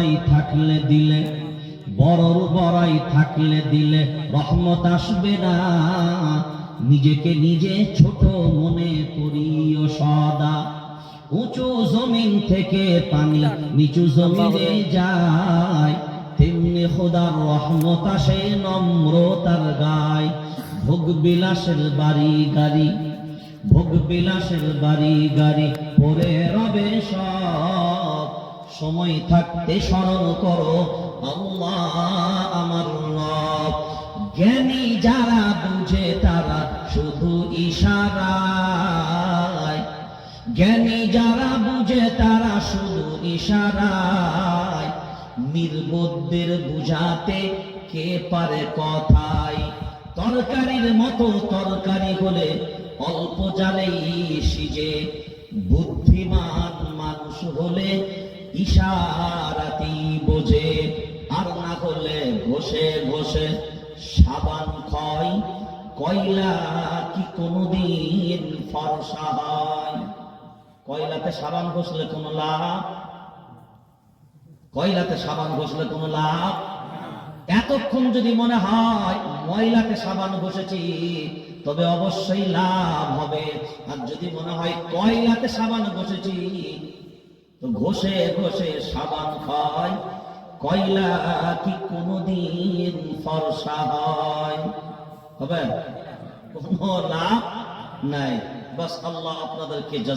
বড়াই থাকলে দিলে, বড়র বড়াই থাকলে দিলে রহমত আসবে না। নিজেকে নিজে ছোট মনে করিও সদা। উঁচু জমিন থেকে পানি নিচু জমিনে যায়, তেমনি খোদার রহমত আসে নম্রতার গায়। ভোগ বিলাসের বাড়ি গাড়ি, ভোগ বিলাসের বাড়ি গাড়ি পরে রবে সব। সময় থাকতে স্মরণ করো আল্লাহ আমার রব। জ্ঞানী যারা বুঝে তারা শুধু ইশারায়, জ্ঞানী যারা বুঝে তারা শুধু ইশারায়। নির্বোধদের বুঝাতে কে পারে কথাই। তরকারির মতো তরকারি হলে অল্প জালেই সিজে, বুদ্ধিমান মানুষ হলে ইশারাতেই বোঝে। আর না হলে ঘষে ঘষে সাবান ক্ষয়, কয়লা কি কোনদিন ফর্সা হয়? কয়লাতে সাবান ঘষলে কোনো লাভ? কয়লাতে সাবান ঘষলে কোনো লাভ? এতক্ষণ যদি মনে হয় ময়লাতে সাবান ঘষেছি তবে অবশ্যই লাভ হবে। আর যদি মনে হয় কয়লাতে সাবান ঘষেছি তো ঘষে ঘষে সাবান খায়, কয়লা কি কোনদিন ফর্সা হয়? হবে? কোনো লাভ নাই। বাস আল্লাহ আপনাদেরকে জাযা